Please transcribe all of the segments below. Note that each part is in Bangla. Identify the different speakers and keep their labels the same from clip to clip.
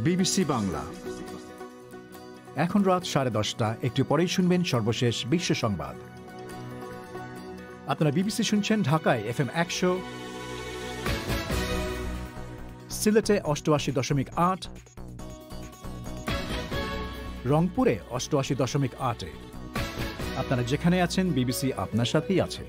Speaker 1: বিবিসি বাংলা। এখন রাত 10:30। একটু পরেই শুনবেন সর্বশেষ বিশ্ব সংবাদ। আপনারা বিবিসি শুনছেন ঢাকায় FM 100, সিলেটে 88.8, রংপুরে 88.8। আপনারা যেখানে আছেন বিবিসি আপনার সাথেই আছে।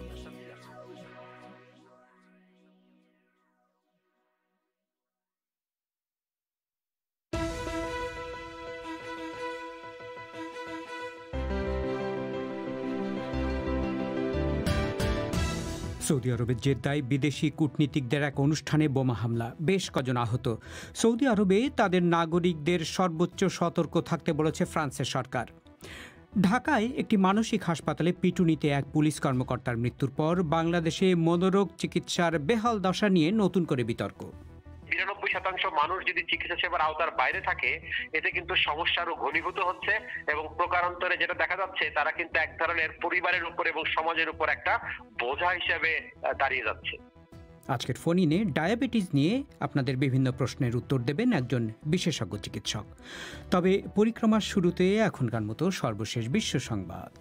Speaker 2: সৌদি আরবের জেদ্দায় বিদেশি কূটনীতিকদের এক অনুষ্ঠানে বোমা হামলা, বেশ কজন আহত। সৌদি আরবে তাদের নাগরিকদের সর্বোচ্চ সতর্ক থাকতে বলেছে ফ্রান্সের সরকার। ঢাকায় একটি মানসিক হাসপাতালে পিটুনিতে এক পুলিশ কর্মকর্তার মৃত্যুর পর বাংলাদেশে মনোরোগ চিকিৎসার বেহাল দশা নিয়ে নতুন করে বিতর্ক।
Speaker 3: ৯২% মানুষ যদি চিকিৎসা সেবার আওতার বাইরে থাকে, এতে কিন্তু সমস্যা আরো ঘনীভূত হচ্ছে এবং প্রকারান্তরে যেটা দেখা যাচ্ছে তারা কিন্তু এক ধরনের পরিবারের উপর এবং সমাজের উপর একটা বোঝা হিসেবে দাঁড়িয়ে যাচ্ছে।
Speaker 2: আজকের ফোন-ইনে ডায়াবেটিস নিয়ে আপনাদের বিভিন্ন প্রশ্নের উত্তর দেবেন একজন বিশেষজ্ঞ চিকিৎসক। তবে পরিক্রমার শুরুতে এখনকার মতো সর্বশেষ বিশ্ব সংবাদ।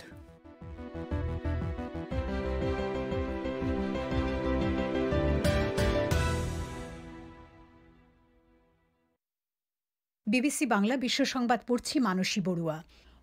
Speaker 4: বিবিসি বাংলা বিশ্ব সংবাদ পড়ছি মানসী বড়ুয়া।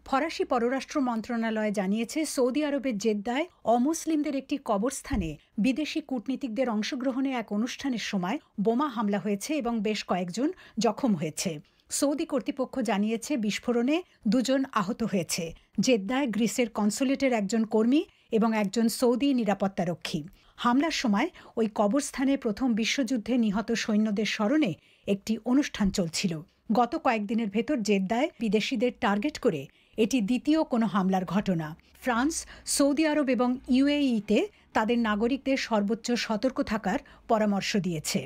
Speaker 4: ফরাসি পররাষ্ট্র মন্ত্রণালয় জানিয়েছে, সৌদি আরবের জেদ্দায় অমুসলিমদের একটি কবরস্থানে বিদেশি কূটনীতিকদের অংশগ্রহণে এক অনুষ্ঠানের সময় বোমা হামলা হয়েছে এবং বেশ কয়েকজন জখম হয়েছে। সৌদি কর্তৃপক্ষ জানিয়েছে, বিস্ফোরণে 2 জন আহত হয়েছে। জেদ্দায় গ্রিসের কনসুলেটের একজন কর্মী এবং একজন সৌদি নিরাপত্তারক্ষী। হামলার সময় ওই কবরস্থানে প্রথম বিশ্বযুদ্ধে নিহত সৈন্যদের স্মরণে একটি অনুষ্ঠান চলছিল। গত কয়েকদিনের ভেতর জেদ্দায় বিদেশিদের টার্গেট করে এটি দ্বিতীয় কোনো হামলার ঘটনা। ফ্রান্স, সৌদি আরব এবং ইউএইতে তাদের নাগরিকদের সর্বোচ্চ সতর্ক থাকার পরামর্শ দিয়েছে।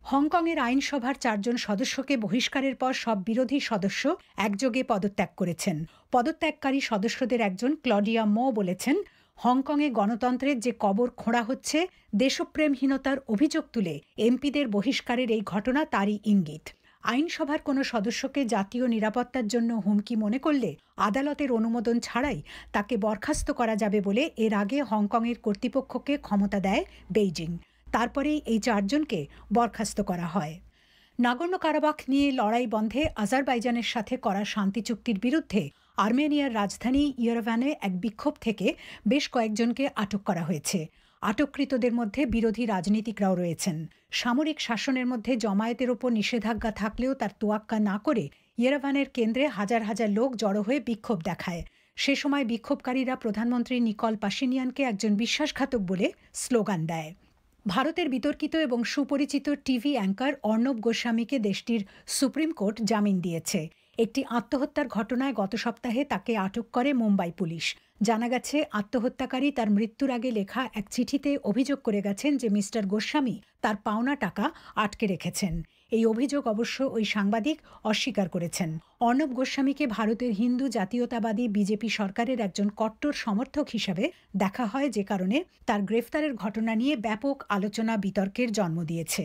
Speaker 4: হংকংয়ের আইনসভার 4 জন সদস্যকে বহিষ্কারের পর সব বিরোধী সদস্য একযোগে পদত্যাগ করেছেন। পদত্যাগকারী সদস্যদের একজন ক্লডিয়া মো বলেছেন, হংকংয়ে গণতন্ত্রের যে কবর খোঁড়া হচ্ছে, দেশপ্রেমহীনতার অভিযোগ তুলে এমপিদের বহিষ্কারের এই ঘটনা তারই ইঙ্গিত। আইনসভার কোনো সদস্যকে জাতীয় নিরাপত্তার জন্য হুমকি মনে করলে আদালতের অনুমোদন ছাড়াই তাকে বরখাস্ত করা যাবে বলে এর আগে হংকংয়ের কর্তৃপক্ষকে ক্ষমতা দেয় বেইজিং। তারপরেই এই 4 জনকে বরখাস্ত করা হয়। নাগর্ণ কারাবাখ নিয়ে লড়াই বন্ধে আজারবাইজানের সাথে করা শান্তি চুক্তির বিরুদ্ধে আর্মেনিয়ার রাজধানী ইয়েরেভানে এক বিক্ষোভ থেকে বেশ কয়েকজনকে আটক করা হয়েছে। আটককৃতদের মধ্যে বিরোধী রাজনীতিকরাও রয়েছেন। সামরিক শাসনের মধ্যে জমায়েতের ওপর নিষেধাজ্ঞা থাকলেও তার তোয়াক্কা না করে ইয়েরেভানের কেন্দ্রে হাজার হাজার লোক জড়ো হয়ে বিক্ষোভ দেখায়। সে সময় বিক্ষোভকারীরা প্রধানমন্ত্রী নিকল পাশিনিয়ানকে একজন বিশ্বাসঘাতক বলে স্লোগান দেয়। ভারতের বিতর্কিত এবং সুপরিচিত টিভি অ্যাঙ্কার অর্ণব গোস্বামীকে দেশটির সুপ্রিম কোর্ট জামিন দিয়েছে। একটি আত্মহত্যার ঘটনায় গত সপ্তাহে তাকে আটক করে মুম্বাই পুলিশ। জানা গেছে, আত্মহত্যাকারী তার মৃত্যুর আগে লেখা এক চিঠিতে অভিযোগ করে গেছেন যে মিস্টার গোস্বামী তার পাওনা টাকা আটকে রেখেছেন। এই অভিযোগ অবশ্য ওই সাংবাদিক অস্বীকার করেছেন। অর্ণব গোস্বামীকে ভারতের হিন্দু জাতীয়তাবাদী বিজেপি সরকারের একজন কট্টর সমর্থক হিসাবে দেখা হয়, যে কারণে তার গ্রেফতারের ঘটনা নিয়ে ব্যাপক আলোচনা বিতর্কের জন্ম দিয়েছে।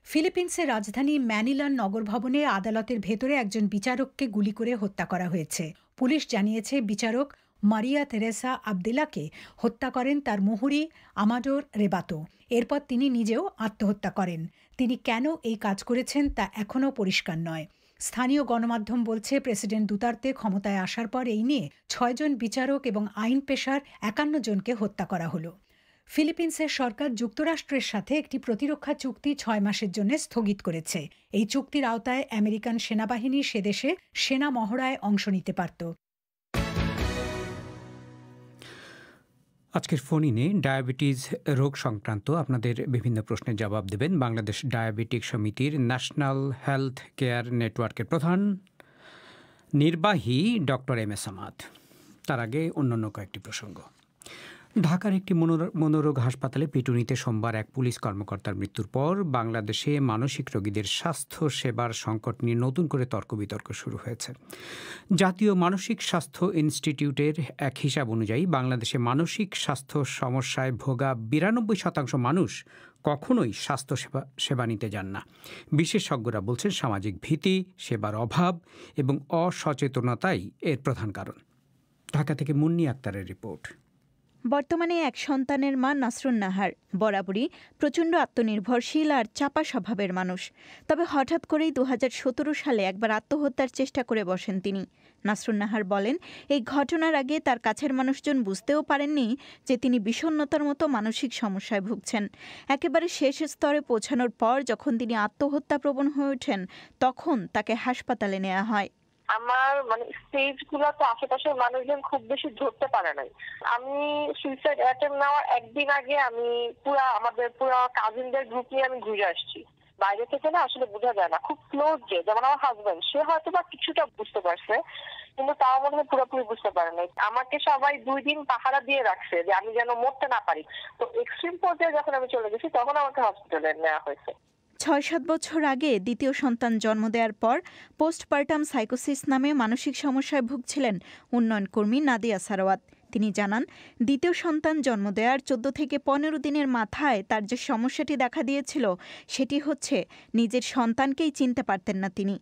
Speaker 4: ফিলিপিন্সের রাজধানী ম্যানিলার নগর ভবনে আদালতের ভেতরে একজন বিচারককে গুলি করে হত্যা করা হয়েছে। পুলিশ জানিয়েছে, বিচারক মারিয়া তেরেসা আবদেলাকে হত্যা করেন তার মুহুরি আমাডোর রেবাতো। এরপর তিনি নিজেও আত্মহত্যা করেন। তিনি কেন এই কাজ করেছেন তা এখনও পরিষ্কার নয়। স্থানীয় গণমাধ্যম বলছে, প্রেসিডেন্ট দুতার্তে ক্ষমতায় আসার পর এই নিয়ে 6 জন বিচারক এবং আইন পেশার 51 জনকে হত্যা করা হলো। ফিলিপিন্সের সরকার যুক্তরাষ্ট্রের সাথে একটি প্রতিরক্ষা চুক্তি 6 মাসের জন্য স্থগিত করেছে। এই চুক্তির আওতায় আমেরিকান সেনাবাহিনী সেদেশে সেনা মহড়ায় অংশ নিতে পারত।
Speaker 2: আজকের ফোন-ইনে ডায়াবেটিস রোগ সংক্রান্ত আপনাদের বিভিন্ন প্রশ্নের জবাব দেবেন বাংলাদেশ ডায়াবেটিক সমিতির ন্যাশনাল হেলথ কেয়ার নেটওয়ার্কের প্রধান নির্বাহী ডক্টর এম.এস. আমাদ। তার আগে অন্যান্য কয়েকটি প্রসঙ্গ। ঢাকার একটি মনোরোগ হাসপাতালে পিটুনিতে সোমবার এক পুলিশ কর্মকর্তার মৃত্যুর পর বাংলাদেশে মানসিক রোগীদের স্বাস্থ্য সেবার সংকট নিয়ে নতুন করে তর্ক বিতর্ক শুরু হয়েছে। জাতীয় মানসিক স্বাস্থ্য ইনস্টিটিউটের এক হিসাব অনুযায়ী বাংলাদেশে মানসিক স্বাস্থ্য সমস্যায় ভোগা 92% মানুষ কখনোই স্বাস্থ্য সেবা নিতে যান না। বিশেষজ্ঞরা বলছেন সামাজিক ভীতি, সেবার অভাব এবং অসচেতনতাই এর প্রধান কারণ। ঢাকা থেকে মুন্নি আক্তারের রিপোর্ট।
Speaker 5: বর্তমানে এক সন্তানের মা নাসরুন নাহার বরাবরই প্রচণ্ড আত্মনির্ভরশীল আর চাপা স্বভাবের মানুষ। তবে হঠাৎ করেই 2017 সালে একবার আত্মহত্যার চেষ্টা করে বসেন তিনি। নাসরুন নাহার বলেন, এই ঘটনার আগে তার কাছের মানুষজন বুঝতেও পারেননি যে তিনি বিষণ্ণতার মতো মানসিক সমস্যায় ভুগছেন। একেবারে শেষ স্তরে পৌঁছানোর পর যখন তিনি আত্মহত্যাপ্রবণ হয়ে ওঠেন, তখন তাকে হাসপাতালে নেওয়া হয়।
Speaker 6: আমার স্টেজ গুলো তো আশেপাশের মানুষজন খুব বেশি ধরতে পারে নাই। আমি সুইসাইড অ্যাটেম্প নেওয়ার একদিন আগে আমি আমাদের পুরো কাজিনদের গ্রুপ নিয়ে আমি ঘুরে আসছি। বাইরে থেকে না আসলে বোঝা যায় না, খুব ক্লোজ যেমন আমার হাজবেন্ড, সে হয়তো বা কিছুটা বুঝতে পারছে, কিন্তু তাও মনে হয় পুরোপুরি বুঝতে পারে নাই। আমাকে সবাই 2 দিন পাহারা দিয়ে রাখছে যে আমি যেন মরতে না পারি। তো এক্সট্রিম পর্যায়ে যখন আমি চলে গেছি তখন আমাকে হসপিটালে নেওয়া হয়েছে।
Speaker 5: 6-7 বছর আগে দ্বিতীয় সন্তান জন্ম দেওয়ার পর পোস্টপার্টাম সাইকোসিস নামে মানসিক সমস্যায় ভুগছিলেন উন্নয়ন কর্মী নাদিয়া সারোয়াত। তিনি জানান, দ্বিতীয় সন্তান জন্ম দেওয়ার 14 থেকে 15 দিনের মাথায় তার যে সমস্যাটি দেখা দিয়েছিল সেটি হচ্ছে নিজের সন্তানকেই চিনতে পারতেন না তিনি।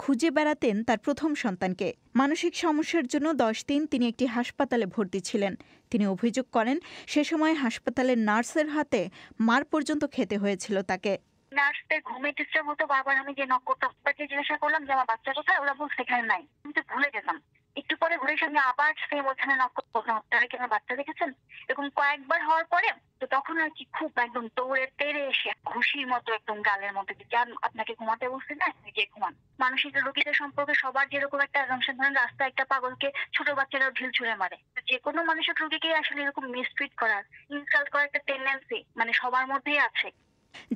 Speaker 5: খুঁজে বেড়াতেন তার প্রথম সন্তানকে। মানসিক সমস্যার জন্য 10 দিন তিনি একটি হাসপাতালে ভর্তি ছিলেন। তিনি অভিযোগ করেন, সে সময় হাসপাতালের নার্সের হাতে মার পর্যন্ত খেতে হয়েছিল তাকে।
Speaker 7: নার্সদের ঘুমে ডিস্টার্ব হতো, বারবার আমি যে নক করতাম, তাকে জিজ্ঞাসা করলাম যে আমার বাচ্চা কোথায়, ওরা বলছে সেখানে নাই। আমি তো ভুলে যেতাম। একটু পরে ঘুরে সামনে আবার সেম ওখানে নক করতাম, তারা কি আমার বাচ্চা দেখেছেন। এরকম কয়েকবার হওয়ার পরে তো তখন আর কি খুব একদম দৌড়ে তেড়ে এসে ঘুষির মতো একদম গালের মধ্যে যান, আপনাকে ঘুমাতে বলছে না, যে ঘুমান। মানসিক রোগীদের সম্পর্কে সবার যেরকম একটা অ্যাজাম্পশন, ধরেন রাস্তায় একটা পাগলকে ছোট বাচ্চারাও ঢিল ছুঁড়ে মারে, যে কোনো মানসিক রোগীকে আসলে এরকম মিসট্রিট করার, ইনসাল্ট করার একটা টেন্ডেন্সি সবার মধ্যেই আছে।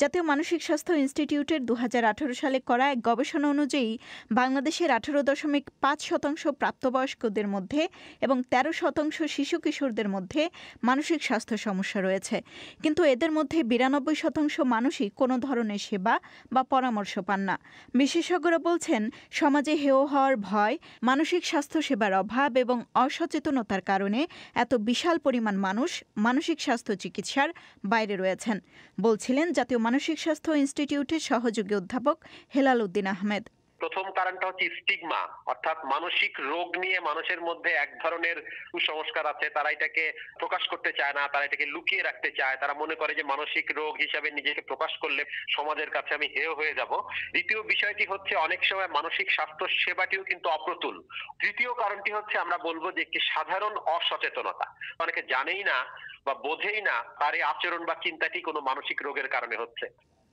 Speaker 5: জাতীয় মানসিক স্বাস্থ্য ইনস্টিটিউটের 2018 সালে করা এক গবেষণা অনুযায়ী বাংলাদেশের 18.5% প্রাপ্তবয়স্কদের মধ্যে এবং 13% শিশু কিশোরদের মধ্যে মানসিক স্বাস্থ্য সমস্যা রয়েছে। কিন্তু এদের মধ্যে 92% মানুষই কোনো ধরনের সেবা বা পরামর্শ পান না। বিশেষজ্ঞরা বলছেন, সমাজে হেয় হওয়ার ভয়, মানসিক স্বাস্থ্য সেবার অভাব এবং অসচেতনতার কারণে এত বিশাল পরিমাণ মানুষ মানসিক স্বাস্থ্য চিকিৎসার বাইরে রয়েছেন, বলছিলেন জাতীয় মানসিক স্বাস্থ্য ইনস্টিটিউটের সহযোগী অধ্যাপক হেলাল উদ্দিন আহমেদ।
Speaker 3: প্রথম কারণটা হচ্ছে স্টিগমা, অর্থাৎ মানসিক রোগ নিয়ে মানুষের মধ্যে এক ধরনের কুসংস্কার আছে। তারা এটাকে প্রকাশ করতে চায় না, তারা এটাকে লুকিয়ে রাখতে চায়। তারা মনে করে যে মানসিক রোগ হিসাবে নিজেকে প্রকাশ করলে সমাজের কাছে আমি হেয় হয়ে যাব। দ্বিতীয় বিষয়টি হচ্ছে অনেক সময় মানসিক স্বাস্থ্য সেবাটিও কিন্তু অপ্রতুল। তৃতীয় কারণটি হচ্ছে আমরা বলবো যে একটি সাধারণ অসচেতনতা, অনেকে জানেই না বা বোঝেই না তার এই আচরণ বা চিন্তাটি কোনো মানসিক রোগের কারণে হচ্ছে।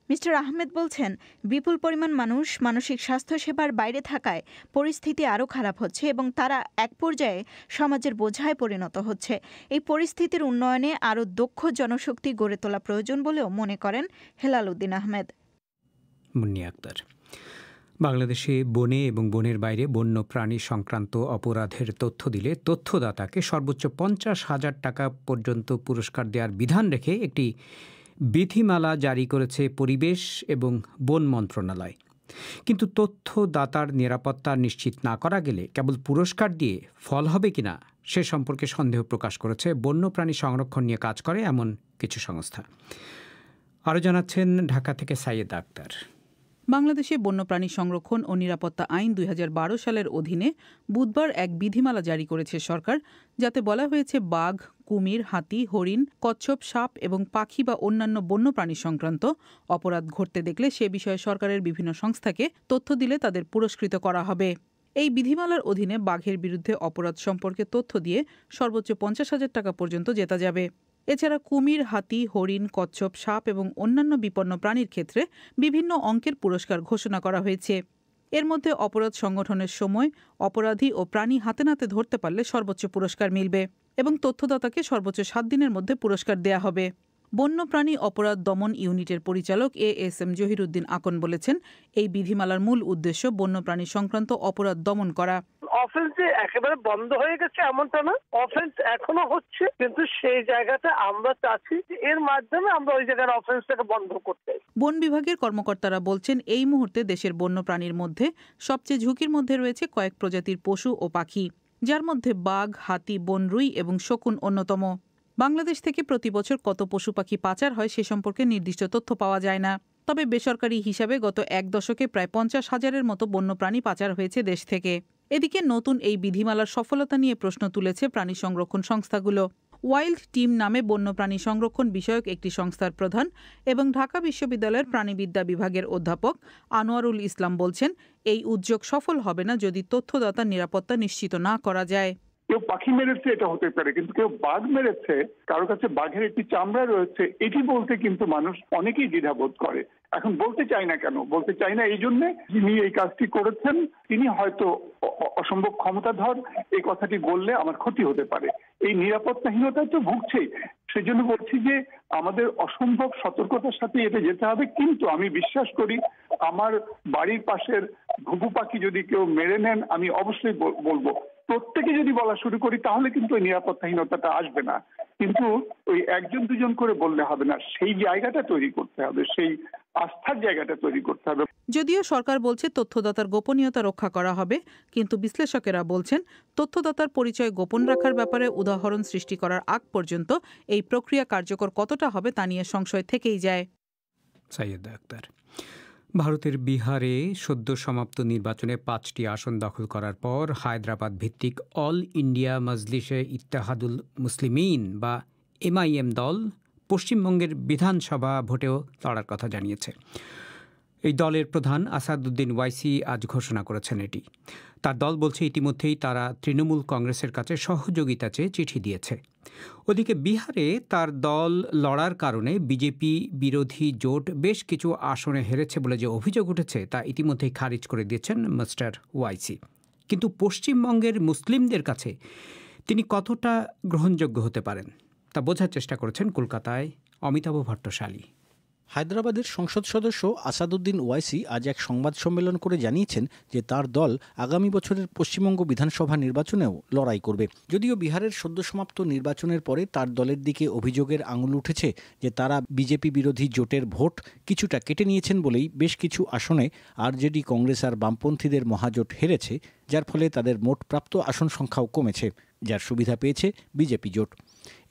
Speaker 5: মিস্টার আহমেদ বলছেন, বিপুল পরিমাণ মানুষ মানসিক স্বাস্থ্য সেবার বাইরে থাকায় পরিস্থিতি আরও খারাপ হচ্ছে এবং তারা এক পর্যায়ে সমাজের বোঝায় পরিণত হচ্ছে। এই পরিস্থিতির উন্নয়নে আরও দক্ষ জনশক্তি গড়ে তোলা প্রয়োজন বলেও মনে করেন হেলাল উদ্দিন আহমেদ।
Speaker 2: মুন্নি আক্তার। বাংলাদেশে বনে এবং বনের বাইরে বন্য প্রাণী সংক্রান্ত অপরাধের তথ্য দিলে তথ্যদাতাকে সর্বোচ্চ 50,000 টাকা পর্যন্ত পুরস্কার দেওয়ার বিধান রেখে একটি বিধিমালা জারি করেছে পরিবেশ এবং বন মন্ত্রণালয়। কিন্তু তথ্যদাতার নিরাপত্তা নিশ্চিত না করা গেলে কেবল পুরস্কার দিয়ে ফল হবে কিনা সে সম্পর্কে সন্দেহ প্রকাশ করেছে বন্যপ্রাণী সংরক্ষণ নিয়ে কাজ করে এমন কিছু সংস্থা। আরও জানাচ্ছেন ঢাকা থেকে সাইয়েদ আক্তার।
Speaker 8: বাংলাদেশে বন্যপ্রাণী সংরক্ষণ ও নিরাপত্তা আইন 2012 সালের অধীনে বুধবার এক বিধিমালা জারি করেছে সরকার, যাতে বলা হয়েছে বাঘ, কুমির, হাতি, হরিণ, কচ্ছপ, সাপ এবং পাখি বা অন্যান্য বন্যপ্রাণী সংক্রান্ত অপরাধ ঘটতে দেখলে সে বিষয়ে সরকারের বিভিন্ন সংস্থাকে তথ্য দিলে তাদের পুরস্কৃত করা হবে। এই বিধিমালার অধীনে বাঘের বিরুদ্ধে অপরাধ সম্পর্কে তথ্য দিয়ে সর্বোচ্চ 50,000 টাকা পর্যন্ত জেতা যাবে। এছাড়া কুমির, হাতি, হরিণ, কচ্ছপ, সাপ এবং অন্যান্য বিপন্ন প্রাণীর ক্ষেত্রে বিভিন্ন অঙ্কের পুরস্কার ঘোষণা করা হয়েছে। এর মধ্যে অপরাধ সংগঠনের সময় অপরাধী ও প্রাণী হাতে নাতে ধরতে পারলে সর্বোচ্চ পুরস্কার মিলবে এবং তথ্যদাতাকে সর্বোচ্চ 7 দিনের মধ্যে পুরস্কার দেয়া হবে। বন্যপ্রাণী অপরাধ দমন ইউনিটের পরিচালক ASM জহিরুদ্দিন আকন বলেছেন, এই বিধিমালার মূল উদ্দেশ্য বন্যপ্রাণী সংক্রান্ত অপরাধ দমন করা।
Speaker 9: অফেন্স যে একেবারে বন্ধ হয়ে গেছে এমনটা না, অফেন্স এখনো হচ্ছে, কিন্তু সেই জায়গাটা আমরা চাচ্ছি এর মাধ্যমে আমরা ওই জায়গার অফেন্সটাকে বন্ধ করতে।
Speaker 8: বন বিভাগের কর্মকর্তারা বলছেন, এই মুহূর্তে দেশের বন্যপ্রাণীর মধ্যে সবচেয়ে ঝুঁকির মধ্যে রয়েছে কয়েক প্রজাতির পশু ও পাখি, যার মধ্যে বাঘ, হাতি, বনরুই এবং শকুন অন্যতম। বাংলাদেশ থেকে প্রতি বছর কত পশু পাখি পাচার হয় সে সম্পর্কে নির্দিষ্ট তথ্য পাওয়া যায় না। তবে বেসরকারি হিসাবে গত এক দশকে প্রায় 50,000-এর মতো বন্যপ্রাণী পাচার হয়েছে দেশ থেকে। এদিকে নতুন এই বিধিমালার সফলতা নিয়ে প্রশ্ন তুলেছে প্রাণী সংরক্ষণ সংস্থাগুলো। ওয়াইল্ড টিম নামে বন্যপ্রাণী সংরক্ষণ বিষয়ক একটি সংস্থার প্রধান এবং ঢাকা বিশ্ববিদ্যালয়ের প্রাণীবিদ্যা বিভাগের অধ্যাপক আনোয়ারুল ইসলাম বলছেন, এই উদ্যোগ সফল হবে না যদি তথ্যদাতার নিরাপত্তা নিশ্চিত না করা যায়।
Speaker 10: কেউ পাখি মেরেছে এটা হতে পারে, কিন্তু কেউ বাঘ মেরেছে, কারো কাছে বাঘের একটি চামড়া রয়েছে, এটি বলতে কিন্তু মানুষ অনেকেই দ্বিধাবোধ করে। এখন বলতে চাই না কেন? বলতে চাই না এই জন্যে যিনি এই কাজটি করেছেন তিনি হয়তো অসম্ভব ক্ষমতাধর, এই কথাটি বললে আমার ক্ষতি হতে পারে। এই নিরাপত্তাহীনতায় তো ভুগছেই, সেজন্য বলছি যে আমাদের অসম্ভব সতর্কতার সাথে এটা যেতে হবে। কিন্তু আমি বিশ্বাস করি আমার বাড়ির পাশের ঘুঘু পাখি যদি কেউ মেরে নেন আমি অবশ্যই বলবো। প্রত্যেকে যদি বলা শুরু করি তাহলে কিন্তু ওই নিরাপত্তাহীনতাটা আসবে না, কিন্তু ওই একজন দুজন করে বললে হবে না, সেই জায়গাটা তৈরি করতে হবে, সেই আস্থার জায়গাটা তৈরি করতে হবে।
Speaker 8: যদিও সরকার বলছে তথ্যদাতার গোপনীয়তা রক্ষা করা হবে, কিন্তু বিশ্লেষকেরা বলছেন তথ্যদাতার পরিচয় গোপন রাখার ব্যাপারে উদাহরণ সৃষ্টি করার আগ পর্যন্ত এই প্রক্রিয়া কার্যকর কতটা হবে তা নিয়ে সংশয় থেকেই যায়।
Speaker 2: সাইয়েদা আক্তার। ভারতের বিহারে সদ্য সমাপ্ত নির্বাচনে 5টি আসন দখল করার পর হায়দ্রাবাদ ভিত্তিক অল ইন্ডিয়া মজলিসে ইত্তেহাদুল মুসলিমিন বা MIM দল পশ্চিমবঙ্গের বিধানসভা ভোটেও লড়ার কথা জানিয়েছে। এই দলের প্রধান আসাদুদ্দিন ওয়াইসি আজ ঘোষণা করেছেন এটি। তার দল বলছে ইতিমধ্যেই তারা তৃণমূল কংগ্রেসের কাছে সহযোগিতা চেয়ে চিঠি দিয়েছে। ওদিকে বিহারে তার দল লড়ার কারণে বিজেপি বিরোধী জোট বেশ কিছু আসনে হেরেছে বলে যে অভিযোগ উঠেছে তা ইতিমধ্যেই খারিজ করে দিয়েছেন মিস্টার ওয়াইসি। কিন্তু পশ্চিমবঙ্গের মুসলিমদের কাছে তিনি কতটা গ্রহণযোগ্য হতে পারেন তা বোঝার চেষ্টা করেছেন কলকাতায় অমিতাভ ভট্টশালী।
Speaker 11: হায়দ্রাবাদের সংসদ সদস্য আসাদুদ্দিন ওয়াইসি আজ এক সংবাদ সম্মেলন করে জানিয়েছেন যে তার দল আগামী বছরের পশ্চিমবঙ্গ বিধানসভা নির্বাচনেও লড়াই করবে। যদিও বিহারের সদ্য সমাপ্ত নির্বাচনের পরে তার দলের দিকে অভিযোগের আঙুল উঠেছে যে তারা বিজেপি বিরোধী জোটের ভোট কিছুটা কেটে নিয়েছেন বলেই বেশ কিছু আসনে আরজেডি, কংগ্রেস আর বামপন্থীদের মহাজোট হেরেছে, যার ফলে তাদের মোট প্রাপ্ত আসন সংখ্যাও কমেছে, যার সুবিধা পেয়েছে বিজেপি জোট।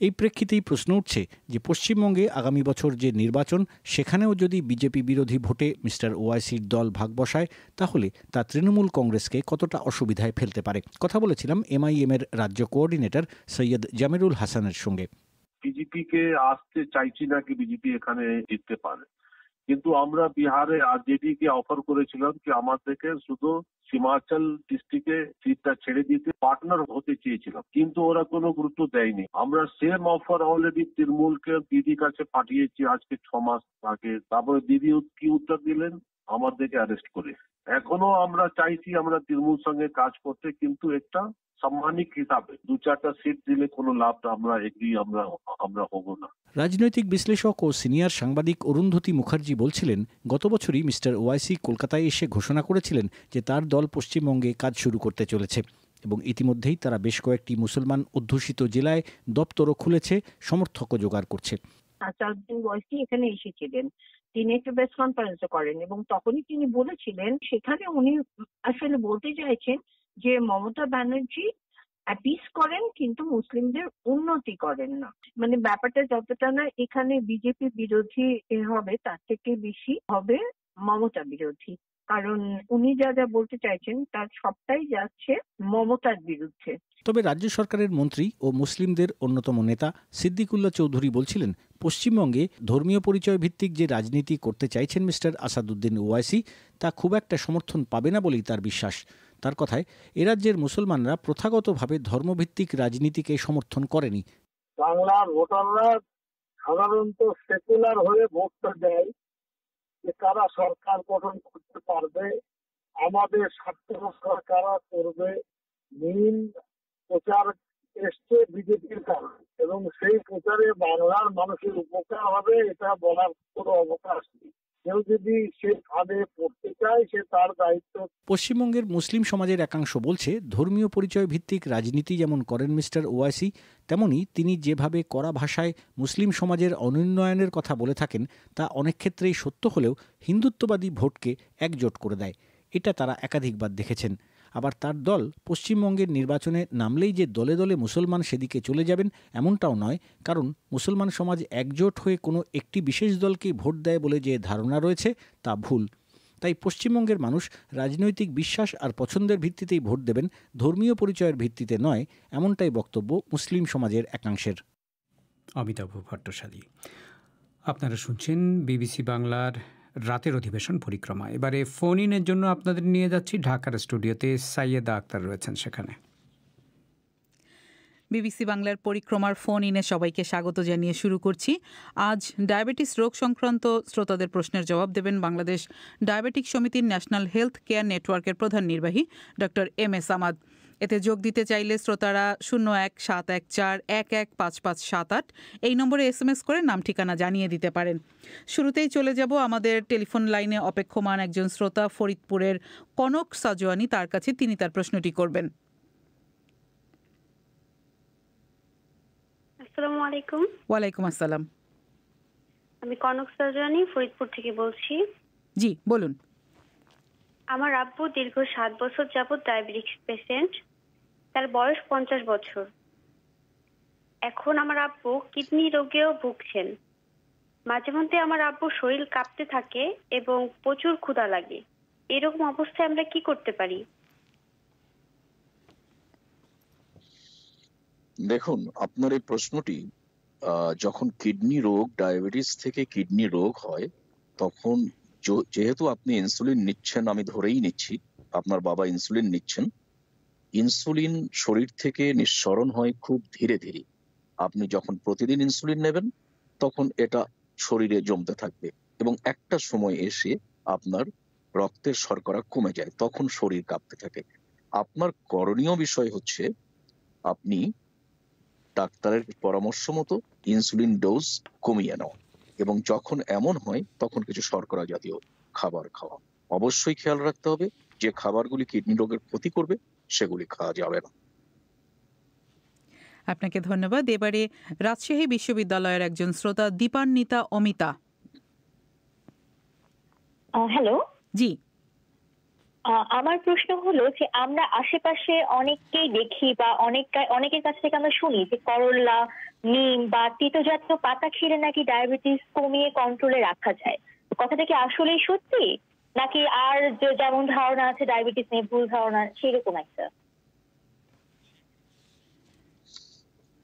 Speaker 11: এই প্রেক্ষিতেই প্রশ্ন উঠছে যে পশ্চিমবঙ্গে আগামী বছর যে নির্বাচন সেখানেও যদি বিজেপি বিরোধী ভোটে মিস্টার ওয়াইসির দল ভাগ বসায় তাহলে তা তৃণমূল কংগ্রেসকে কতটা অসুবিধায় ফেলতে পারে। কথা বলেছিলাম MIM এর রাজ্য কোঅর্ডিনেটর সৈয়দ জামিরুল হাসানের সঙ্গে।
Speaker 12: বিজেপিকে আসতে চাইছি না কি বিজেপি এখানে জিততে পারে, কিন্তু আমরা বিহারে আরজেডি কে অফার করেছিলাম কি আমাদেরকে শুধু হিমাচল ডিস্ট্রিক্টে সিটটা ছেড়ে দিতে পার্টনার হতে চেয়েছিলাম, কিন্তু ওরা কোনো গুরুত্ব দেয়নি। আমরা সেম অফার অলরেডি তৃণমূলকে দিদির কাছে পাঠিয়েছি আজকে 6 মাস আগে। তারপরে দিদি কি উত্তর দিলেন? আমাদেরকে অ্যারেস্ট করে। এখনো আমরা চাইছি আমরা তৃণমূল সঙ্গে কাজ করতে, কিন্তু একটা সাম্মানিক হিসাবে 2-4টা সিট দিলে কোনো লাভ আমরা এগ্রি আমরা হব না।
Speaker 11: রাজনৈতিক বিশ্লেষক ও সিনিয়র সাংবাদিক অরুন্ধতী মুখার্জি বলছিলেন, গত বছরই মিস্টার ওয়াইসি কলকাতায় এসে ঘোষণা করেছিলেন যে তার দল পশ্চিমবঙ্গে কাজ শুরু করতে চলেছে এবং ইতিমধ্যেই তারা বেশ কয়েকটি মুসলমান অধ্যুষিত জেলায় দপ্তরও খুলেছে, সমর্থকও জোগাড় করছে।
Speaker 13: আসাদুদ্দিন ওয়াইসি এখানে এসেছিলেন, তিনি একটা প্রেস কনফারেন্স করেন এবং তখনই তিনি বলেছিলেন, সেখানে উনি আসলে বলতে চাইছেন যে মমতা ব্যানার্জি অ্যাপিস করেন কিন্তু মুসলিমদের উন্নতি করেন না। মানে ব্যাপারটা যতটা না এখানে বিজেপি বিরোধী হবে তার থেকে বেশি হবে মমতা বিরোধী, কারণ উনি যা যা বলতে চাইছেন তার সবটাই যাচ্ছে মমতার বিরুদ্ধে।
Speaker 11: তবে রাজ্য সরকারের মন্ত্রী ও মুসলিমদের অন্যতম নেতা সিদ্দিকুল্লাহ চৌধুরী বলছিলেন, পশ্চিমবঙ্গে ধর্মীয় পরিচয় ভিত্তিক যে রাজনীতি করতে চাইছেন মিস্টার আসাদুদ্দিন ওয়াইসি তা খুব একটা সমর্থন পাবে না বলেই তার বিশ্বাস। তার কথায় এ রাজ্যের মুসলমানরা প্রথাগতভাবে ধর্মভিত্তিক রাজনীতিকে সমর্থন করেনি।
Speaker 14: বাংলার ভোটাররা সাধারণত সেকুলার হয়ে ভোটটা দেয় যে কারা সরকার গঠন করতে পারবে, আমাদের স্বার্থ রক্ষা কারা করবে। মেইন প্রচার এসছে বিজেপির কারণে এবং সেই প্রচারে বাংলার মানুষের উপকার হবে এটা বলার কোনো অবকাশ নেই। কেউ যদি সে ফাঁদে পড়তে চায় সে তার দায়িত্ব।
Speaker 11: পশ্চিমবঙ্গের মুসলিম সমাজের একাংশ বলছে, ধর্মীয় পরিচয় ভিত্তিক রাজনীতি যেমন করেন মিস্টার ওয়াইসি, তেমনি তিনি যেভাবে কড়া ভাষায় মুসলিম সমাজের অনুন্নয়নের কথা বলে থাকেন তা অনেক ক্ষেত্রেই সত্য হলেও হিন্দুত্ববাদী ভোটকে একজোট করে দেয়। এটা তারা একাধিকবার দেখেছেন। আবার তার দল পশ্চিমবঙ্গের নির্বাচনে নামলেই যে দলে দলে মুসলমান সেদিকে চলে যাবেন এমনটাও নয়, কারণ মুসলমান সমাজ একজোট হয়ে কোনো একটি বিশেষ দলকেই ভোট দেয় বলে যে ধারণা রয়েছে তা ভুল। তাই পশ্চিমবঙ্গের মানুষ রাজনৈতিক বিশ্বাস আর পছন্দের ভিত্তিতেই ভোট দেবেন, ধর্মীয় পরিচয়ের ভিত্তিতে নয়, এমনটাই বক্তব্য মুসলিম সমাজের একাংশের।
Speaker 2: অমিতাভ ভট্টশালী। আপনারা শুনছেন বিবিসি বাংলার রাতের অধিবেশন পরিক্রমা। এবারে ফোন ইনের জন্য আপনাদের নিয়ে যাচ্ছি ঢাকার স্টুডিওতে। সাইয়েদা আক্তার রয়েছেন সেখানে।
Speaker 8: বিবিসি বাংলার পরিক্রমার ফোন ইনে সবাইকে স্বাগত জানিয়ে শুরু করছি। আজ ডায়াবেটিস রোগ সংক্রান্ত শ্রোতাদের প্রশ্নের জবাব দেবেন বাংলাদেশ ডায়াবেটিক সমিতির ন্যাশনাল হেলথ কেয়ার নেটওয়ার্কের প্রধান নির্বাহী ডক্টর এম.এ. সামাদ। এতে যোগ দিতে চাইলে শ্রোতারা 01-714-115578 এই নম্বরে SMS করে নাম ঠিকানা জানিয়ে দিতে পারেন। শুরুতেই চলে যাব আমাদের টেলিফোন লাইনে অপেক্ষমান একজন শ্রোতা ফরিদপুরের কনক সাজওয়ানি, তার কাছে। তিনি তার প্রশ্নটি করবেন।
Speaker 15: আসসালামু আলাইকুম।
Speaker 8: ওয়ালাইকুম আসসালাম।
Speaker 15: আমি কনক সাজওয়ানি ফরিদপুর থেকে বলছি।
Speaker 8: জি বলুন।
Speaker 15: আমার আব্বু দীর্ঘ 7 বছর যাবত ডায়াবেটিস পেশেন্ট। তার বয়স 50 বছর। এখন আমার আব্বু কিডনি রোগেও ভুগছেন। মাঝে মধ্যে আমার আব্বুর শরীর কাঁপতে থাকে এবং প্রচুর ক্ষুধা লাগে। এরকম অবস্থায় আমরা কি করতে পারি?
Speaker 16: দেখুন, আপনার এই প্রশ্নটি যখন কিডনি রোগ, ডায়াবেটিস থেকে কিডনি রোগ হয়, তখন যেহেতু আপনি ইনসুলিন নিচ্ছেন, আমি ধরেই নিচ্ছি আপনার বাবা ইনসুলিন নিচ্ছেন, ইনসুলিন শরীর থেকে নিঃসরণ হয় খুব ধীরে ধীরে। আপনি যখন প্রতিদিন ইনসুলিন নেবেন তখন এটা শরীরে জমতে থাকবে এবং একটা সময় এসে আপনার রক্তের শর্করা কমে যায়, তখন শরীর কাঁপতে থাকে। আপনার করণীয় বিষয় হচ্ছে আপনি ডাক্তারের পরামর্শ মতো ইনসুলিন ডোজ কমিয়ে নেওয়া এবং যখন এমন হয় তখন কিছু শর্করা জাতীয় খাবার খাওয়া। অবশ্যই খেয়াল রাখতে হবে যে খাবারগুলি কিডনি রোগের ক্ষতি করবে সেগুলি খাওয়া যাবে না।
Speaker 8: আপনাকে ধন্যবাদ। এবারে রাজশাহী বিশ্ববিদ্যালয়ের একজন শ্রোতা দীপান্বিতা অমিতা।
Speaker 17: হ্যালো।
Speaker 8: জি।
Speaker 17: আমার প্রশ্ন হলো যে আমরা আশেপাশে অনেককেই দেখি বা অনেকের কাছ থেকে আমরা শুনি যে করল্লা, নিম বা তিতো জাতীয় পাতা খেলে নাকি ডায়াবেটিস কমিয়ে কন্ট্রোলে রাখা যায়। কথাটা কি আসলেই সত্যি নাকি আর যেমন ধারণা আছে ডায়াবেটিস নিয়ে ভুল ধারণা সেরকম একটা?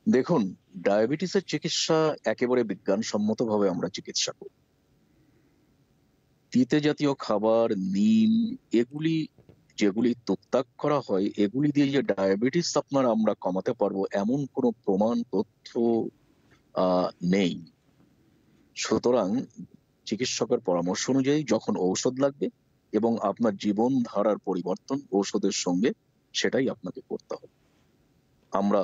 Speaker 16: দেখুন, ডায়াবেটিসের চিকিৎসা একেবারে বিজ্ঞানসম্মতভাবে আমরা চিকিৎসা করি। তিতে জাতীয় খাবার, নিম, এগুলি যেগুলি তুকতাক করা হয়, এগুলি দিয়ে যে ডায়াবেটিস আমরা কমাতে পারবো এমন কোনো প্রমাণ তথ্য নেই। সুতরাং চিকিৎসকের পরামর্শ অনুযায়ী যখন ঔষধ লাগবে এবং আপনার জীবন ধারার পরিবর্তন ঔষধের সঙ্গে, সেটাই আপনাকে করতে হবে। আমরা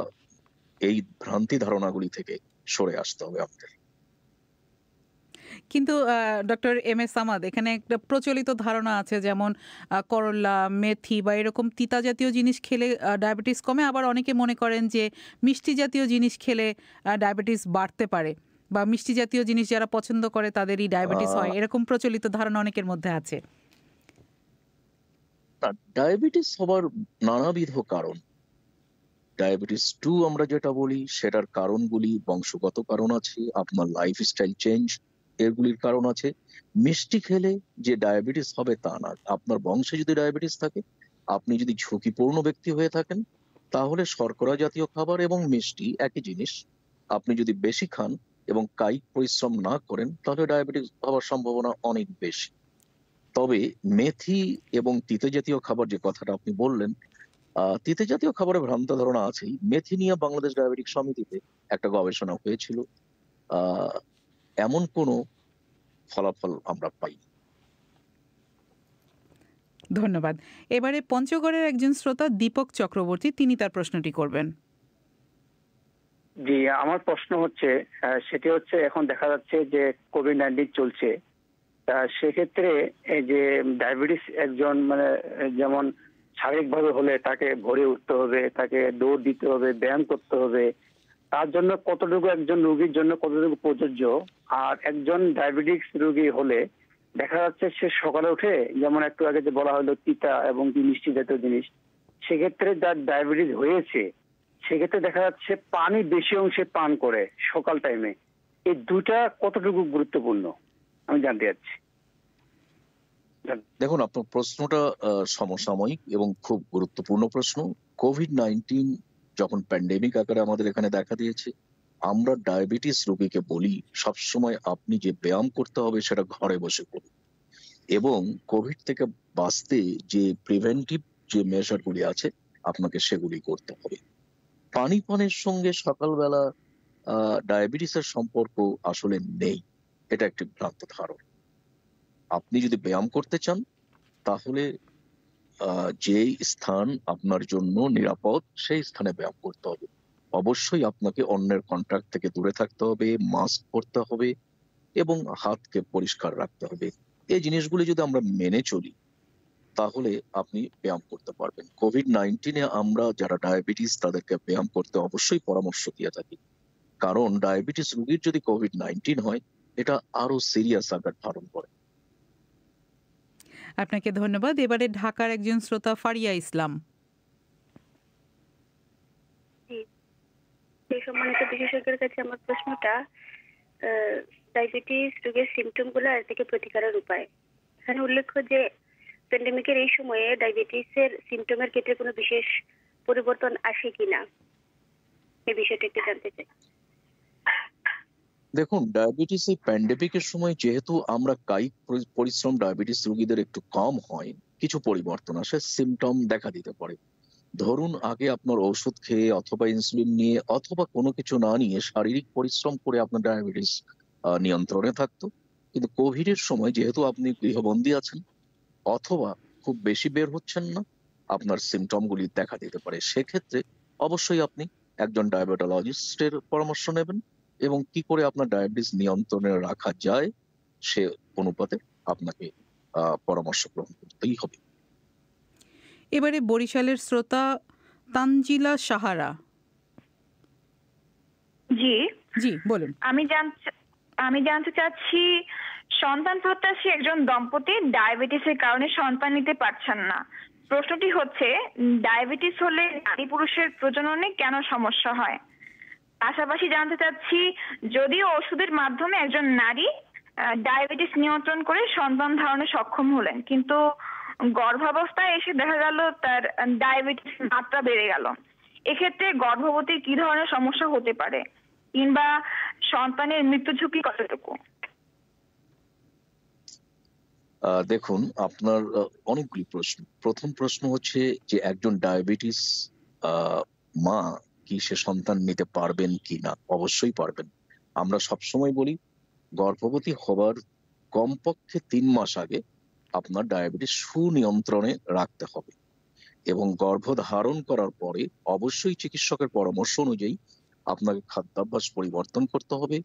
Speaker 16: এই ভ্রান্তি ধারণাগুলি থেকে সরে আসতে হবে আমাদের।
Speaker 8: কিন্তু ডক্টর এম.এ. সামাদ, এখানে একটা প্রচলিত ধারণা আছে যেমন করল্লা, মেথি বা এরকম তিতা জাতীয় জিনিস খেলে ডায়াবেটিস কমে, আবার অনেকে মনে করেন যে মিষ্টি জাতীয় জিনিস খেলে ডায়াবেটিস বাড়তে পারে বা মিষ্টি জাতীয় জিনিস যারা পছন্দ করে তাদেরই ডায়াবেটিস হয়, এরকম প্রচলিত ধারণা অনেকের মধ্যে আছে।
Speaker 16: ডায়াবেটিস হবার নানাবিধ কারণ। ডায়াবেটিস 2 আমরা যেটা বলি সেটার কারণগুলি বংশগত কারণ আছে, আপনার লাইফস্টাইল চেঞ্জ এগুলির কারণ আছে। মিষ্টি খেলে যে ডায়াবেটিস হবে তা না। আপনার বংশে যদি ডায়াবেটিস থাকে, আপনি যদি ঝুঁকিপূর্ণ ব্যক্তি হয়ে থাকেন, তাহলে শর্করা জাতীয় খাবার এবং মিষ্টি একই জিনিস আপনি যদি বেশি খান এবং কায়িক পরিশ্রম না করেন, তাহলে ডায়াবেটিস হওয়ার সম্ভাবনা অনেক বেশি। তবে মেথি এবং তিতে জাতীয় খাবার যে কথাটা আপনি বললেন, তিতে জাতীয় খাবারে ভ্রান্ত ধারণা আছেই। মেথি নিয়ে বাংলাদেশ ডায়াবেটিক সমিতিতে একটা গবেষণা হয়েছিল, এমন কোনো ফলাফল আমরা পাই।
Speaker 8: ধন্যবাদ। এবারে পঞ্চগড়ের একজন শ্রোতা দীপক চক্রবর্তী, তিনি তার প্রশ্নটি করবেন।
Speaker 18: জি, আমার প্রশ্ন হচ্ছে সেটি হচ্ছে এখন দেখা যাচ্ছে যে কোভিড-19 চলছে, সেক্ষেত্রে এই যে ডায়াবেটিস একজন যেমন শারীরিকভাবে হলে তাকে ভরে উঠতে হবে, তাকে দৌড় দিতে হবে, ব্যায়াম করতে হবে, তার জন্য কতটুকু একজন রোগীর জন্য কতটুকু প্রযোজ্য? আর একজন ডায়াবেটিস রোগী হলে দেখা যাচ্ছে সে সকালে উঠে, যেমন একটু আগে যে বলা হলো তিতা এবং মিষ্টি জাতীয় জিনিস, সেক্ষেত্রে যার ডায়াবেটিস হয়েছে সেক্ষেত্রে দেখা যাচ্ছে পানি বেশি অংশে পান করে সকাল টাইমে, এই দুটা কতটুকু গুরুত্বপূর্ণ আমি জানতে চাচ্ছি।
Speaker 16: দেখুন, আপনার প্রশ্নটা সমসাময়িক এবং খুব গুরুত্বপূর্ণ প্রশ্ন। কোভিড-19 যখন প্যান্ডেমিক আকারে আমাদের এখানে দেখা দিয়েছে, আমরা ডায়াবেটিস রোগীকে বলি সবসময় আপনি যে ব্যায়াম করতে হবে সেটা ঘরে বসে করুন, এবং কোভিড থেকে বাঁচতে যে প্রিভেন্টিভ যে মেজারগুলি আছে আপনাকে সেগুলি করতে হবে। পানি পানের সঙ্গে সকালবেলা ডায়াবেটিসের সম্পর্ক আসলে নেই, এটা একটি ভ্রান্ত ধারণা। আপনি যদি ব্যায়াম করতে চান তাহলে যে স্থান আপনার জন্য নিরাপদ সেই স্থানে ব্যায়াম করতে হবে। অবশ্যই আপনাকে অন্যের কন্ট্যাক্ট থেকে দূরে থাকতে হবে, মাস্ক পরতে হবে এবং হাতকে পরিষ্কার রাখতে হবে। এই জিনিসগুলি যদি আমরা মেনে চলি তাহলে আপনি ব্যায়াম করতে পারবেন। কোভিড-19 আমরা যারা ডায়াবেটিস তাদেরকে ব্যায়াম করতে অবশ্যই পরামর্শ দিয়ে থাকি, কারণ ডায়াবেটিস রোগীর যদি কোভিড-19 হয় এটা আরো সিরিয়াস আকার ধারণ করে।
Speaker 8: আপনাকে ধন্যবাদ। এবারে ঢাকার একজন শ্রোতা ফারিয়া ইসলাম।
Speaker 15: সম্মানিত বিশেষজ্ঞের কাছে আমার প্রশ্নটা, ডায়াবেটিস রোগের সিমটম গুলো আর থেকে প্রতিকারের উপায়। এখানে উল্লেখ্য যে প্যান্ডেমিকের এই সময়ে ডায়াবেটিসের সিমটমের ক্ষেত্রে কোনো বিশেষ পরিবর্তন আসে কিনা, এই বিষয়টা একটু জানতে চাই।
Speaker 16: দেখুন, ডায়াবেটিস এই প্যান্ডেমিকের সময় যেহেতু আমরা কায়িক পরিশ্রম ডায়াবেটিস রোগীদের একটু কম হয়, কিছু পরিবর্তন আসে, সিমটম দেখা দিতে পারে। ধরুন আগে আপনার ওষুধ খেয়ে অথবা ইনসুলিন নিয়ে অথবা কোনো কিছু না নিয়ে শারীরিক পরিশ্রম করে আপনার ডায়াবেটিস নিয়ন্ত্রণে থাকতো, কিন্তু কোভিডের সময় যেহেতু আপনি গৃহবন্দী আছেন অথবা খুব বেশি বের হচ্ছেন না, আপনার সিমটমগুলি দেখা দিতে পারে। সেক্ষেত্রে অবশ্যই আপনি একজন ডায়াবেটোলজিস্টের পরামর্শ নেবেন এবং কি করে আপনার ডায়াবেটিস নিয়ন্ত্রণে রাখা যায় সে অনুপাতে আপনাকে পরামর্শ গ্রহণ করতেই হবে।
Speaker 8: এবারে বরিশালের শ্রোতা তানজিলা সাহারা।
Speaker 19: জি
Speaker 8: জি বলুন।
Speaker 19: আমি জানতে চাচ্ছি, সন্তান প্রত্যাশী একজন দম্পতি ডায়াবেটিসের কারণে সন্তান নিতে পারছেন না। প্রশ্নটি হচ্ছে, ডায়াবেটিস হলে নারী পুরুষের প্রজননে কেন সমস্যা হয়? পাশাপাশি জানতে চাচ্ছি, যদিও ওষুধের মাধ্যমে একজন নারী ডায়াবেটিস নিয়ন্ত্রণ করে সন্তান ধারণে সক্ষম হলেন, কিন্তু গর্ভাবস্থায় এসে দেখা গেল তার ডায়াবেটিস মাত্রা বেড়ে গেল, এক্ষেত্রে গর্ভবতীর কি ধরনের সমস্যা হতে পারে, কিংবা সন্তানের মৃত্যু ঝুঁকি কতটুকু?
Speaker 16: দেখুন, আপনার অনেকগুলি প্রশ্ন। প্রথম প্রশ্ন হচ্ছে যে একজন ডায়াবেটিস মা কি সে সন্তান নিতে পারবেন কি না? অবশ্যই পারবেন। আমরা সবসময় বলি গর্ভবতী হবার কমপক্ষে 3 মাস আগে আপনার ডায়াবেটিস সুনিয়ন্ত্রণে রাখতে হবে এবং গর্ভধারণ করার পরে অবশ্যই চিকিৎসকের পরামর্শ অনুযায়ী আপনাকে খাদ্যাভ্যাস পরিবর্তন করতে হবে,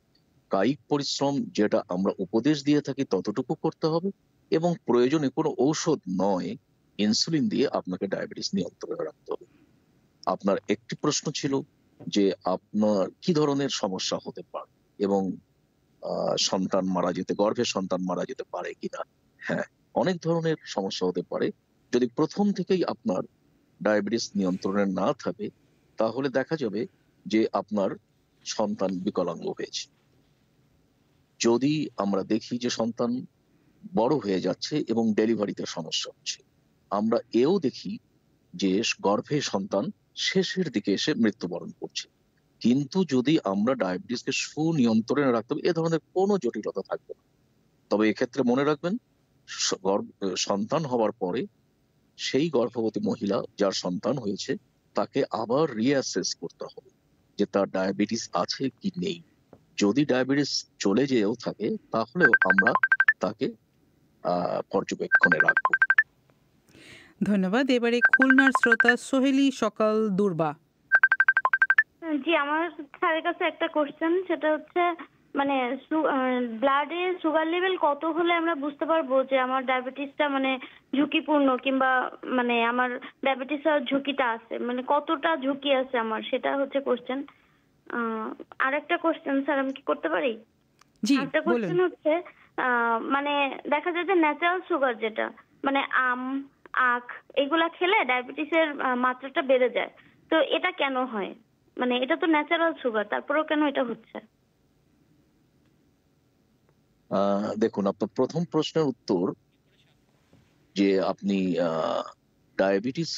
Speaker 16: কায়িক পরিশ্রম যেটা আমরা উপদেশ দিয়ে থাকি ততটুকু করতে হবে এবং প্রয়োজনে কোনো ঔষধ নয়, ইনসুলিন দিয়ে আপনাকে ডায়াবেটিস নিয়ন্ত্রণে রাখতে হবে। আপনার একটি প্রশ্ন ছিল যে আপনার কি ধরনের সমস্যা হতে পারে এবং সন্তান মারা যেতে, গর্ভে সন্তান মারা যেতে পারে কিনা। হ্যাঁ, অনেক ধরনের সমস্যা হতে পারে। যদি প্রথম থেকেই আপনার ডায়াবেটিস নিয়ন্ত্রণে না থাকে তাহলে দেখা যাবে যে আপনার সন্তান বিকলাঙ্গ হয়েছে। যদি আমরা দেখি যে সন্তান বড় হয়ে যাচ্ছে এবং ডেলিভারিতে সমস্যা হচ্ছে, আমরা এও দেখি যে গর্ভে সন্তান শেষের দিকে এসে মৃত্যুবরণ করছে, কিন্তু যদি আমরা ডায়াবেটিসকে সুনিয়ন্ত্রণে রাখতে হবে এ ধরনের কোনো জটিলতা থাকবে না। তবে এক্ষেত্রে মনে রাখবেন, সন্তান হওয়ার পরে সেই গর্ভবতী মহিলা যার সন্তান হয়েছে তাকে আবার রিঅ্যাসেস করতে হবে যে তার ডায়াবেটিস আছে কি নেই। যদি ডায়াবেটিস চলে যেও থাকে তাহলেও আমরা তাকে পর্যবেক্ষণে রাখবো।
Speaker 8: ধন্যবাদ। এবারে খুলনার শ্রোতা সোহেলি সকাল দুর্বা।
Speaker 15: জি, আমার স্যারের কাছে একটা কোশ্চেন, সেটা হচ্ছে মানে ব্লাডে সুগার লেভেল কত হলে আমরা বুঝতে পারবো যে আমার ডায়াবেটিসটা মানে ঝুঁকিপূর্ণ, কিংবা মানে আমার ডায়াবেটিস হওয়ার ঝুঁকিটা আছে, মানে কতটা ঝুঁকি আছে আমার, সেটা হচ্ছে কোশ্চেন। আরেকটা কোশ্চেন স্যার, আমি কি করতে পারি? একটা কোশ্চেন হচ্ছে, মানে দেখা যায় যে ন্যাচারাল সুগার যেটা মানে আখ এগুলা খেলে ডায়াবেটিসের মাত্রাটা বেড়ে যায়। তো এটা কেন হয়? মানে এটা তো ন্যাচারাল সুগার, তারপরেও কেন এটা হচ্ছে?
Speaker 16: দেখুন, আপনার প্রথম প্রশ্নের উত্তর যে আপনি ডায়াবেটিস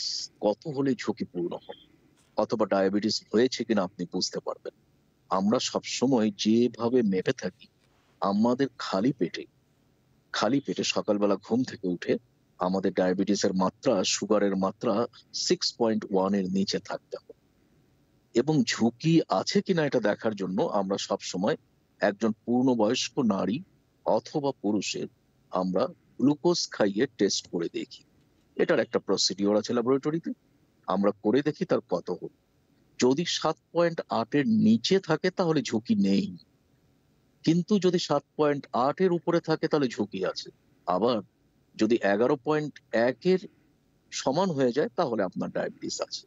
Speaker 16: কত হলে ঝুঁকিপূর্ণ হবে অথবা ডায়াবেটিস হয়েছে কিনা আপনি বুঝতে পারবেন। আমরা সবসময় যেভাবে মেপে থাকি, আমাদের খালি পেটে সকালবেলা ঘুম থেকে উঠে আমাদের ডায়াবেটিসের মাত্রা, সুগারের মাত্রা 6.1 এর নিচে থাকতে হবে। এবং ঝুঁকি আছে কিনা এটা দেখার জন্য আমরা সবসময় একজন পূর্ণবয়স্ক নারী অথবা পুরুষের আমরা গ্লুকোজ খাইয়ে টেস্ট করে দেখি। এটার একটা প্রসিডিওর আছে ল্যাবরেটরিতে, আমরা করে দেখি তার কত হল। যদি 7.8 এর নিচে থাকে তাহলে ঝুঁকি নেই, কিন্তু যদি 7.8 এর উপরে থাকে তাহলে ঝুঁকি আছে। আবার যদি 11.1 এর সমান হয়ে যায় তাহলে আপনার ডায়াবেটিস আছে।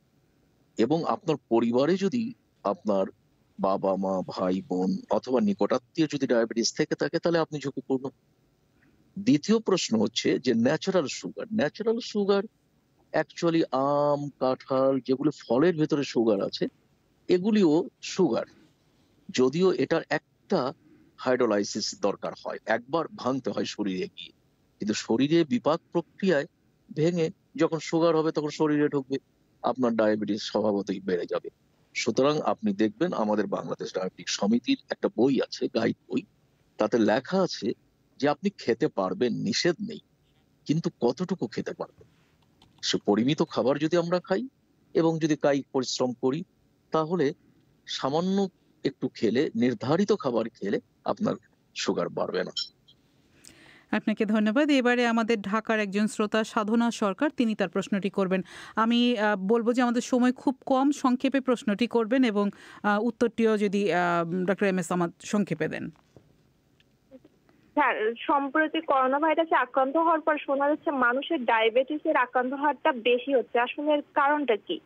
Speaker 16: এবং আপনার পরিবারে যদি আপনার বাবা মা ভাই বোন অথবা নিকটাত্মীয় যদি ডায়াবেটিস থেকে থাকে তাহলে আপনি ঝুঁকিপূর্ণ। দ্বিতীয় প্রশ্ন হচ্ছে যে ন্যাচারাল সুগার অ্যাকচুয়ালি আম, কাঁঠাল যেগুলো ফলের ভেতরে সুগার আছে এগুলিও সুগার, যদিও এটার একটা হাইড্রোলাইসিস দরকার হয়, একবার ভাঙতে হয় শরীরে গিয়ে, কিন্তু শরীরে বিপাক প্রক্রিয়ায় ভেঙে যখন সুগার হবে তখন শরীরে ঢুকবে, আপনার ডায়াবেটিস স্বভাবতই বেড়ে যাবে। সুতরাং আপনি দেখবেন আমাদের বাংলাদেশ ডায়াবেটিক সমিতির একটা বই আছে, গাইড বই, তাতে লেখা আছে যে আপনি খেতে পারবেন, নিষেধ নেই, কিন্তু কতটুকু খেতে পারবেন। সে পরিমিত খাবার যদি আমরা খাই এবং যদি কায়িক পরিশ্রম করি তাহলে সামান্য একটু খেলে, নির্ধারিত খাবার খেলে আপনার সুগার বাড়বে না।
Speaker 8: আপনাকে ধন্যবাদ। এবারে আমাদের ঢাকার একজন শ্রোতা সাধনা সরকার, তিনি তার প্রশ্নটি করবেন। আমি বলবো যে আমাদের সময় খুব কম, সংক্ষেপে প্রশ্নটি করবেন এবং উত্তরটিও যদি ডক্টর এম এস সামাদ সংক্ষেপে দেন।
Speaker 6: স্যার, সম্প্রতি করোনা ভাইরাসে আক্রান্ত হওয়ার পর শোনা যাচ্ছে মানুষের ডায়াবেটিসের আক্রান্ত হারটা বেশি হচ্ছে, আসলে এর কারণটা কি?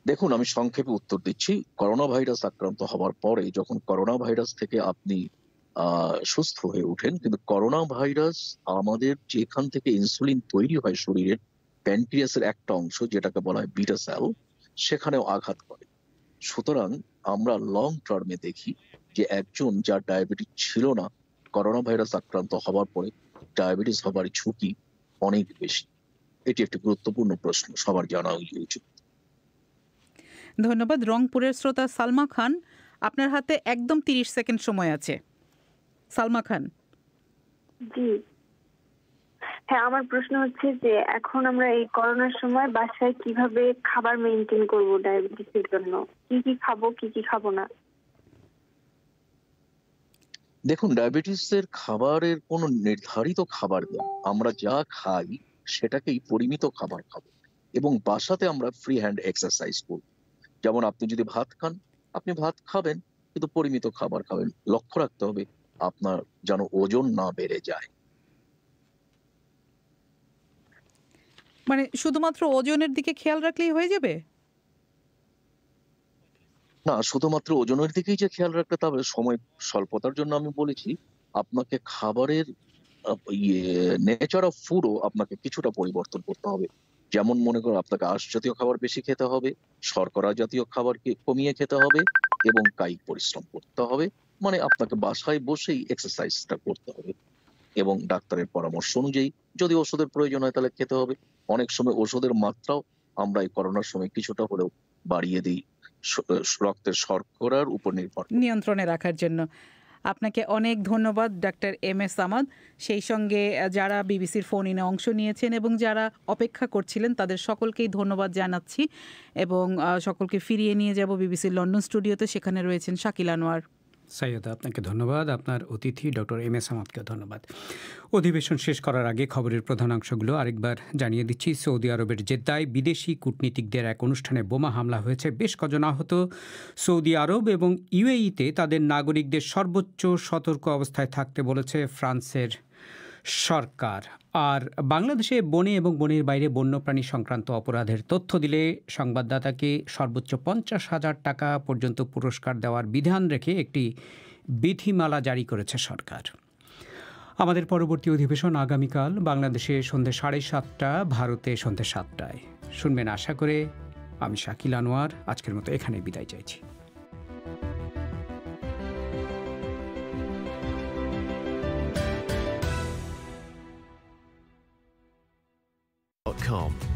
Speaker 16: দেখুন, আমি সংক্ষেপে উত্তর দিচ্ছি। করোনা ভাইরাস আক্রান্ত হওয়ার পরে যখন করোনা ভাইরাস থেকে আপনি সুস্থ হয়ে ওঠেন, কিন্তু করোনা ভাইরাস আমাদের যেখান থেকে ইনসুলিন তৈরি হয় শরীরের প্যানক্রিয়াসের একটা অংশ যেটাকে বলা হয় বিটা সেল, সেখানেও আঘাত করে। সুতরাং আমরা লং টার্মে দেখি যে একজন যার ডায়াবেটিস ছিল না, করোনা ভাইরাস আক্রান্ত হওয়ার পরে ডায়াবেটিস হবার ঝুঁকি অনেক বেশি। এটি একটি গুরুত্বপূর্ণ প্রশ্ন, সবার জানা উচিত।
Speaker 8: ধন্যবাদ। রংপুরের শ্রোতা সালমা খান, আপনার হাতে একদম 30 সেকেন্ড সময় আছে। সালমা খান।
Speaker 15: জি হ্যাঁ, আমার প্রশ্ন হচ্ছে যে এখন আমরা এই করোনার সময় বাসায় কিভাবে খাবার মেনটেন করব ডায়াবেটিসের জন্য, কি কি খাবো কি কি খাবো না?
Speaker 16: দেখুন, ডায়াবেটিসের খাবারের কোনো নির্ধারিত খাবার নেই, আমরা যা খাই সেটাকেই পরিমিত খাবার খাবো এবং বাসাতে আমরা ফ্রি হ্যান্ড এক্সারসাইজ করব। যেমন আপনি যদি ভাত খান, আপনি ভাত খাবেন কিন্তু পরিমিত খাবার খাবেন। লক্ষ্য রাখতে হবে আপনার যেন ওজন না বেড়ে যায়।
Speaker 8: মানে শুধুমাত্র ওজনের দিকে খেয়াল রাখলেই হয়ে যাবে?
Speaker 16: না, শুধুমাত্র ওজনের দিকেই যে খেয়াল রাখতে হবে, সময় স্বল্পতার জন্য আমি বলেছি আপনাকে খাবারের নেচার অফ ফুডও আপনাকে কিছুটা পরিবর্তন করতে হবে। যেমন মনে করো আপনাকে আঁশ জাতীয় খাবার বেশি খেতে হবে, শর্করা জাতীয় খাবারকে কমিয়ে খেতে হবে এবং কায়িক পরিশ্রম করতে হবে। মানে আপনাকে বাসায় বসেই এক্সারসাইজটা করতে হবে এবং ডাক্তারের পরামর্শ অনুযায়ী যদি ওষুধের প্রয়োজন হয় তাহলে খেতে হবে। অনেক সময় ওষুধের মাত্রাও আমরা এই করোনার সময় কিছুটা হলেও বাড়িয়ে দিই রক্তের শর্করার উপর নির্ভর
Speaker 8: নিয়ন্ত্রণে রাখার জন্য। আপনাকে অনেক ধন্যবাদ ডাক্তার এম এস সামাদ। সেই সঙ্গে যারা বিবিসির ফোন ইনে অংশ নিয়েছেন এবং যারা অপেক্ষা করছিলেন তাদের সকলকেই ধন্যবাদ জানাচ্ছি এবং সকলকে ফিরিয়ে নিয়ে যাব বিবিসির লন্ডন স্টুডিওতে। সেখানে রয়েছেন শাকিল আনোয়ার।
Speaker 2: সাইয়দা, আপনাকে ধন্যবাদ। আপনার অতিথি ডক্টর এম এস সামাদকে ধন্যবাদ। অধিবেশন শেষ করার আগে খবরের প্রধান অংশগুলো আরেকবার জানিয়ে দিচ্ছি। সৌদি আরবের জেদ্দায় বিদেশি কূটনীতিকদের এক অনুষ্ঠানে বোমা হামলা হয়েছে, বেশ কজন আহত। সৌদি আরব এবং ইউএইতে তাদের নাগরিকদের সর্বোচ্চ সতর্ক অবস্থায় থাকতে বলেছে ফ্রান্সের সরকার। আর বাংলাদেশে বনে এবং বনের বাইরে বন্যপ্রাণী সংক্রান্ত অপরাধের তথ্য দিলে সংবাদদাতাকে সর্বোচ্চ 50,000 টাকা পর্যন্ত পুরস্কার দেওয়ার বিধান রেখে একটি বিধিমালা জারি করেছে সরকার। আমাদের পরবর্তী অধিবেশন আগামীকাল বাংলাদেশে সন্ধ্যে 7:30, ভারতে সন্ধ্যে 7টায় শুনবেন আশা করে। আমি শাকিল আনোয়ার আজকের মতো এখানে বিদায় চাইছি।
Speaker 20: .com